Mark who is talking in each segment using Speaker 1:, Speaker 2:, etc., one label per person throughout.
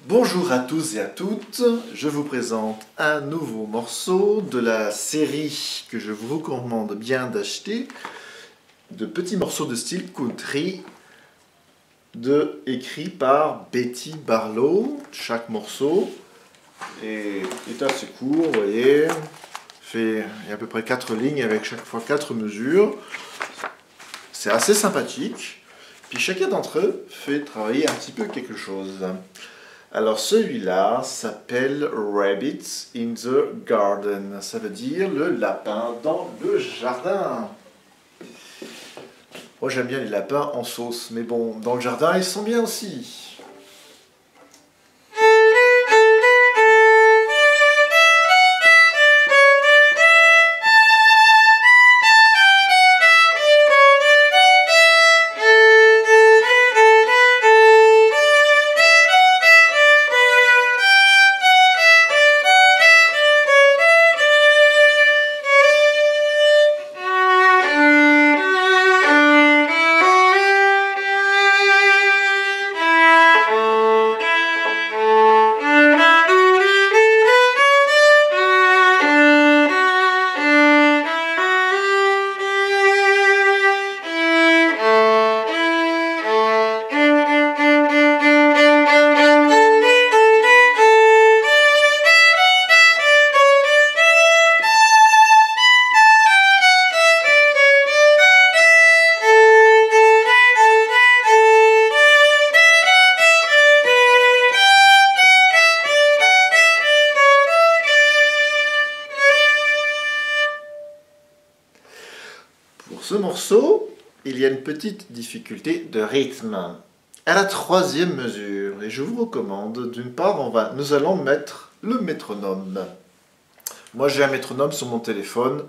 Speaker 1: Bonjour à tous et à toutes, je vous présente un nouveau morceau de la série que je vous recommande bien d'acheter, de petits morceaux de style country, écrit par Betty Barlow. Chaque morceau est assez court, vous voyez, il y a à peu près 4 lignes avec chaque fois 4 mesures. C'est assez sympathique, puis chacun d'entre eux fait travailler un petit peu quelque chose. Alors celui-là s'appelle Rabbits in the Garden, ça veut dire le lapin dans le jardin. Moi j'aime bien les lapins en sauce, mais bon, dans le jardin ils sont bien aussi. Pour ce morceau, il y a une petite difficulté de rythme. À la troisième mesure, et je vous recommande, d'une part, nous allons mettre le métronome. Moi j'ai un métronome sur mon téléphone,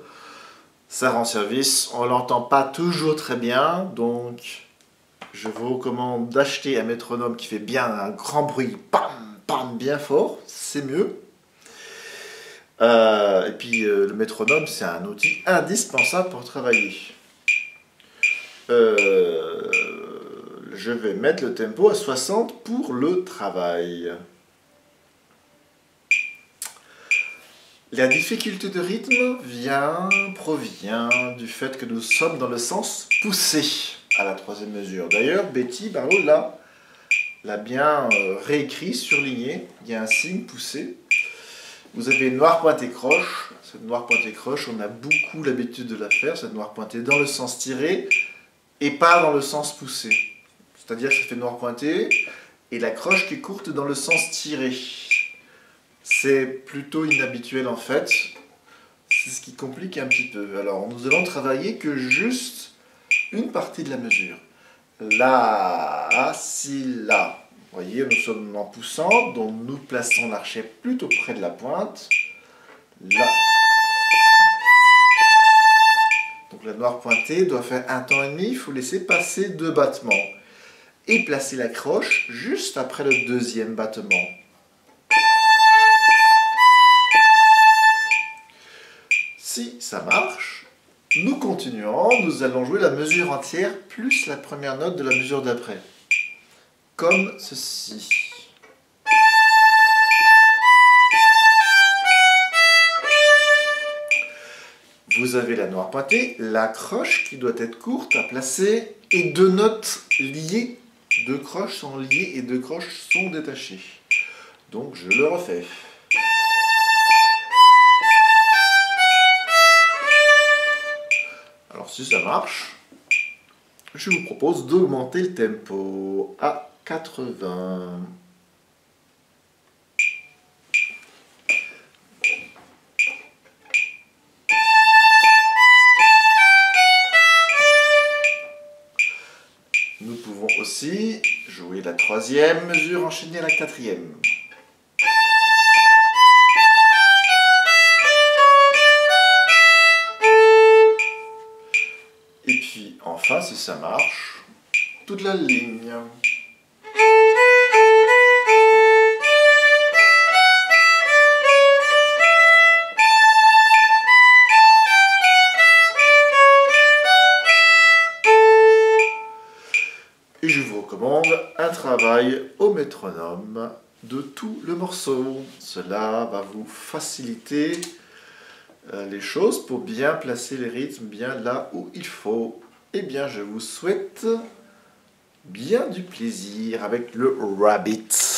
Speaker 1: ça rend service, on ne l'entend pas toujours très bien, donc je vous recommande d'acheter un métronome qui fait bien un grand bruit, pam, pam, bien fort, c'est mieux. Et puis le métronome, c'est un outil indispensable pour travailler. Je vais mettre le tempo à 60 pour le travail. La difficulté de rythme provient du fait que nous sommes dans le sens poussé à la troisième mesure. D'ailleurs, Betty Barlow l'a bien réécrit, surligné. Il y a un signe poussé. Vous avez noir pointé croche. Cette noire pointée croche, on a beaucoup l'habitude de la faire, cette noire pointée dans le sens tiré et pas dans le sens poussé. C'est-à-dire que ça fait noir pointé et la croche qui est courte dans le sens tiré. C'est plutôt inhabituel en fait. C'est ce qui complique un petit peu. Alors nous allons travailler que juste une partie de la mesure. La, si, la. Vous voyez, nous sommes en poussant, donc nous plaçons l'archet plutôt près de la pointe. La. Donc la noire pointée doit faire un temps et demi, il faut laisser passer 2 battements. Et placer la croche juste après le deuxième battement. Si ça marche, nous continuons, nous allons jouer la mesure entière plus la première note de la mesure d'après. Comme ceci. Vous avez la noire pointée, la croche qui doit être courte à placer et 2 notes liées. 2 croches sont liées et 2 croches sont détachées. Donc je le refais. Alors si ça marche, je vous propose d'augmenter le tempo à 80. Nous pouvons aussi jouer la troisième mesure enchaînée à la quatrième. Et puis enfin, si ça marche, toute la ligne. Et je vous recommande un travail au métronome de tout le morceau. Cela va vous faciliter les choses pour bien placer les rythmes bien là où il faut. Eh bien, je vous souhaite bien du plaisir avec le Rabbit.